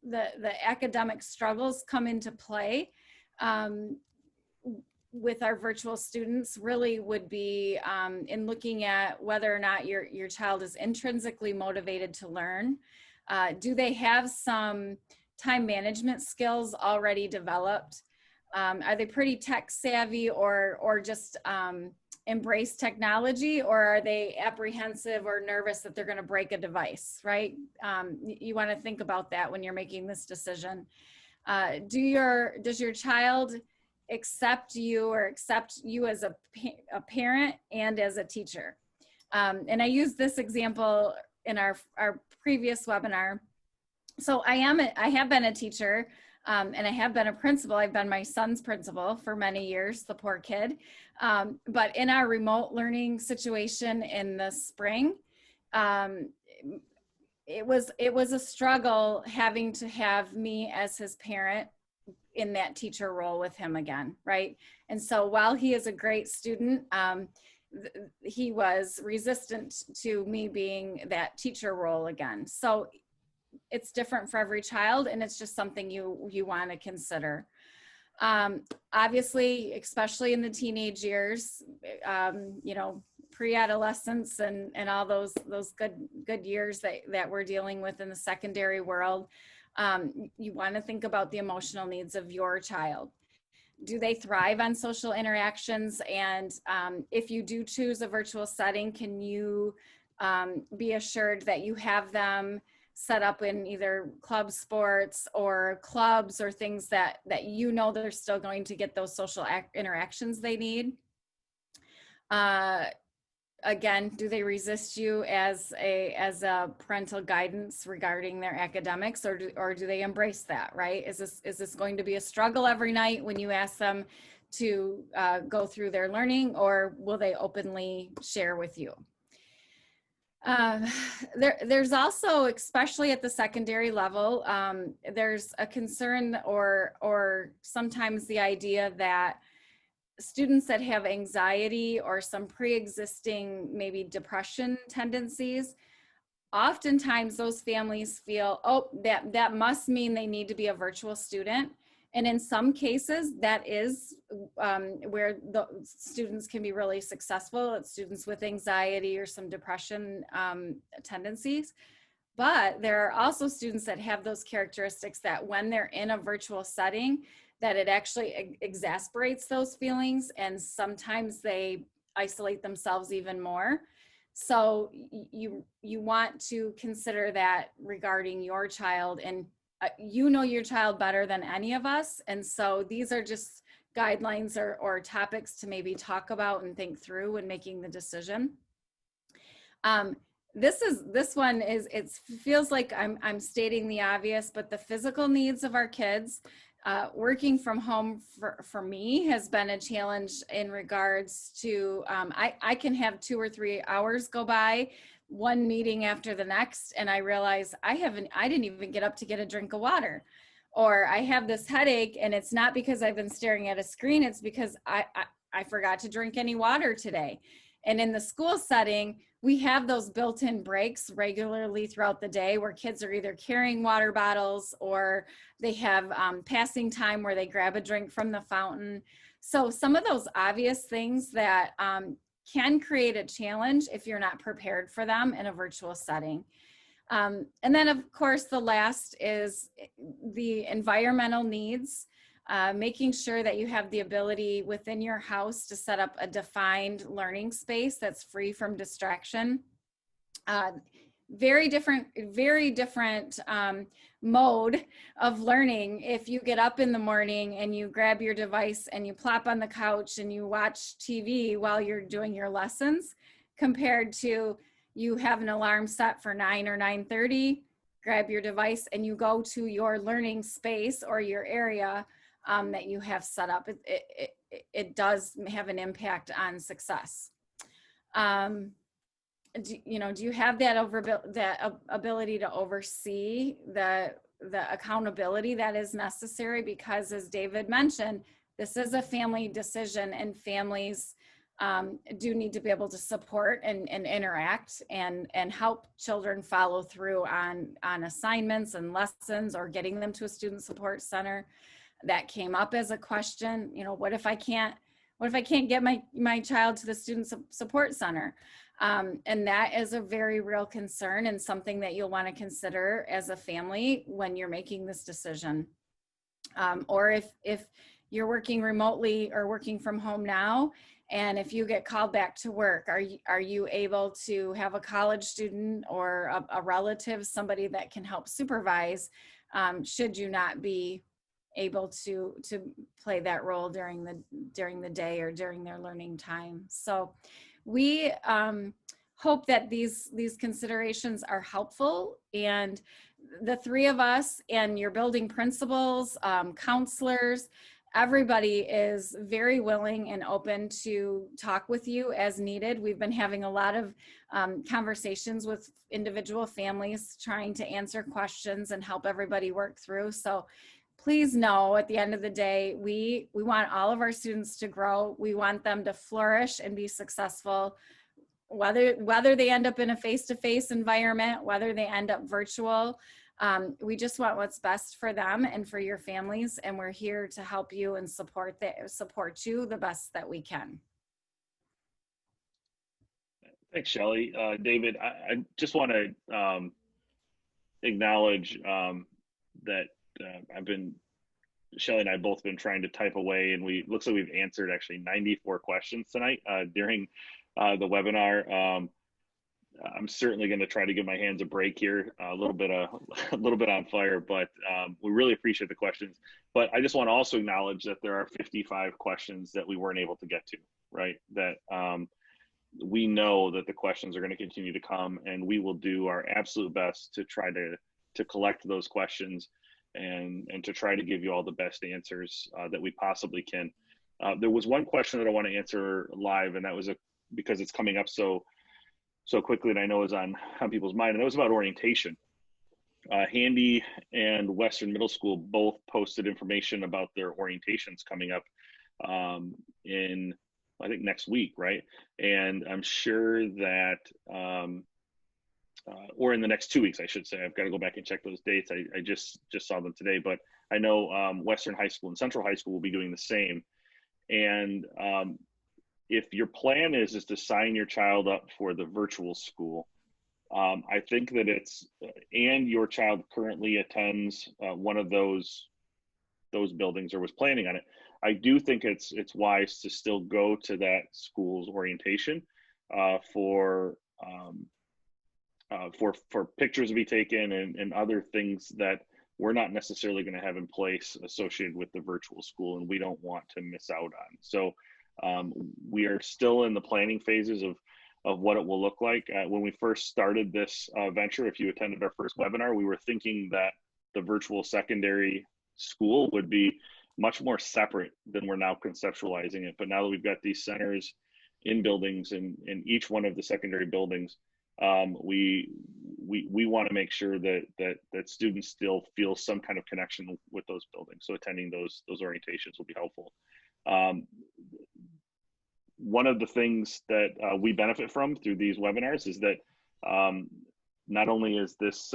the academic struggles come into play with our virtual students really would be in looking at whether or not your child is intrinsically motivated to learn. Do they have some time management skills already developed? Are they pretty tech savvy, or just embrace technology, or are they apprehensive or nervous that they're going to break a device, right? You want to think about that when you're making this decision. Does your child accept you as a parent and as a teacher? And I used this example in our previous webinar. So I have been a teacher, and I have been a principal. I've been my son's principal for many years, the poor kid. But in our remote learning situation in the spring, it was a struggle having to have me as his parent in that teacher role with him again, right? And so while he is a great student, he was resistant to me being that teacher role again. So it's different for every child, and it's just something you want to consider. Obviously, especially in the teenage years, pre-adolescence and all those good years that we're dealing with in the secondary world, you want to think about the emotional needs of your child. Do they thrive on social interactions? And if you do choose a virtual setting, can you be assured that you have them set up in either club sports or clubs or things that they're still going to get those social interactions they need? Again, do they resist you as a parental guidance regarding their academics, or do they embrace that, right? Is this going to be a struggle every night when you ask them to go through their learning, or will they openly share with you? There's also, especially at the secondary level, there's a concern or sometimes the idea that students that have anxiety or some pre-existing maybe depression tendencies, oftentimes those families feel, oh, that must mean they need to be a virtual student. And in some cases, that is where the students can be really successful. It's students with anxiety or some depression tendencies. But there are also students that have those characteristics that when they're in a virtual setting, that it actually exasperates those feelings, and sometimes they isolate themselves even more. So you want to consider that regarding your child, and you know your child better than any of us. And so these are just guidelines or topics to maybe talk about and think through when making the decision. This one is, it feels like I'm stating the obvious, but the physical needs of our kids, working from home for me has been a challenge in regards to, I can have 2 or 3 hours go by, one meeting after the next, and I realize I didn't even get up to get a drink of water, or I have this headache, and it's not because I've been staring at a screen, it's because I forgot to drink any water today. And in the school setting, we have those built-in breaks regularly throughout the day where kids are either carrying water bottles or they have passing time where they grab a drink from the fountain. So some of those obvious things that can create a challenge if you're not prepared for them in a virtual setting. And then of course, the last is the environmental needs. Making sure that you have the ability within your house to set up a defined learning space that's free from distraction. very different mode of learning if you get up in the morning and you grab your device and you plop on the couch and you watch TV while you're doing your lessons, compared to you have an alarm set for 9 or 9:30, grab your device and you go to your learning space or your area that you have set up. It does have an impact on success. Do you have that ability to oversee the accountability that is necessary? Because as David mentioned, this is a family decision, and families do need to be able to support and interact and help children follow through on assignments and lessons, or getting them to a student support center. That came up as a question. What if I can't get my child to the student support center? And that is a very real concern, and something that you'll want to consider as a family when you're making this decision. Or if you're working remotely or working from home now, and if you get called back to work, are you able to have a college student or a relative, somebody that can help supervise, should you not be able to play that role during the day or during their learning time? So we hope that these considerations are helpful, and the three of us and your building principals, counselors, everybody is very willing and open to talk with you as needed. We've been having a lot of conversations with individual families, trying to answer questions and help everybody work through. So please know, at the end of the day, we want all of our students to grow. We want them to flourish and be successful, whether they end up in a face-to-face environment, whether they end up virtual. We just want what's best for them and for your families, and we're here to help you and support you the best that we can. Thanks, Shelley. David, I just want to acknowledge that Shelley and I both been trying to type away, and looks like we've answered actually 94 questions tonight during the webinar. I'm certainly going to try to give my hands a break here, a little bit on fire, but we really appreciate the questions. But I just want to also acknowledge that there are 55 questions that we weren't able to get to, right? That we know that the questions are going to continue to come, and we will do our absolute best to try to collect those questions and to try to give you all the best answers that we possibly can. There was one question that I want to answer live, and that was because it's coming up so quickly, and I know is on people's mind, and that was about orientation. Handy and Western Middle School both posted information about their orientations coming up in, I think, next week, right? And I'm sure that, or in the next 2 weeks, I should say. I've got to go back and check those dates. I just saw them today, but I know Western High School and Central High School will be doing the same. And if your plan is to sign your child up for the virtual school, I think that and your child currently attends one of those buildings or was planning on it, I do think it's wise to still go to that school's orientation for pictures to be taken and other things that we're not necessarily going to have in place associated with the virtual school, and we don't want to miss out on. So we are still in the planning phases of what it will look like. When we first started this venture, if you attended our first webinar, we were thinking that the virtual secondary school would be much more separate than we're now conceptualizing it. But now that we've got these centers in buildings in each one of the secondary buildings, we want to make sure that students still feel some kind of connection with those buildings. So attending those orientations will be helpful. One of the things that we benefit from through these webinars is that not only is this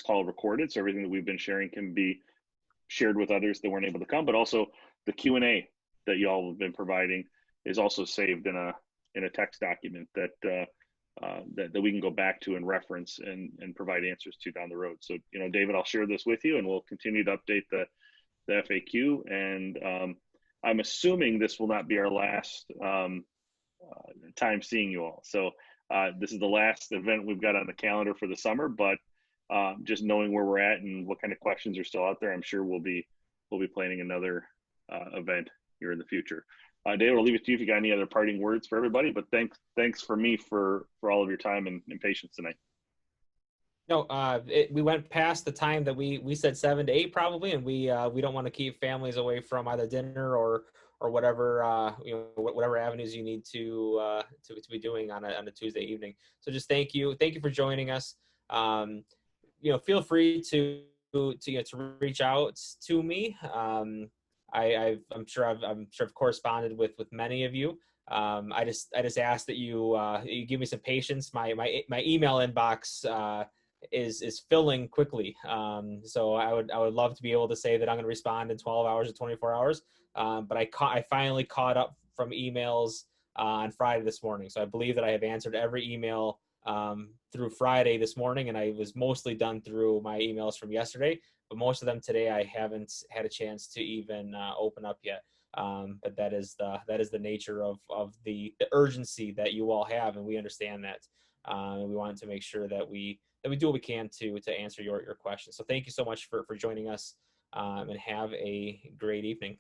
call recorded, so everything that we've been sharing can be shared with others that weren't able to come, but also the Q&A that you all have been providing is also saved in a text document that we can go back to and reference and provide answers to down the road. So, David, I'll share this with you, and we'll continue to update the FAQ. And I'm assuming this will not be our last time seeing you all. So This is the last event we've got on the calendar for the summer, but just knowing where we're at and what kind of questions are still out there, I'm sure we'll be planning another event here in the future. David, I'll leave it to you if you got any other parting words for everybody, but thanks for me for all of your time and patience tonight. No, we went past the time that we said 7 to 8 probably, and we don't want to keep families away from either dinner or whatever whatever avenues you need to be doing on a Tuesday evening. So just thank you for joining us. Feel free to reach out to me. I'm sure I've corresponded with many of you. I just ask that you give me some patience. My email inbox is filling quickly. So I would love to be able to say that I'm going to respond in 12 hours or 24 hours. But I finally caught up from emails on Friday this morning. So I believe that I have answered every email through Friday this morning, and I was mostly done through my emails from yesterday. But most of them today I haven't had a chance to even open up yet. But that is the nature of the urgency that you all have, and we understand that. And we wanted to make sure that we do what we can to answer your questions. So thank you so much for joining us, and have a great evening.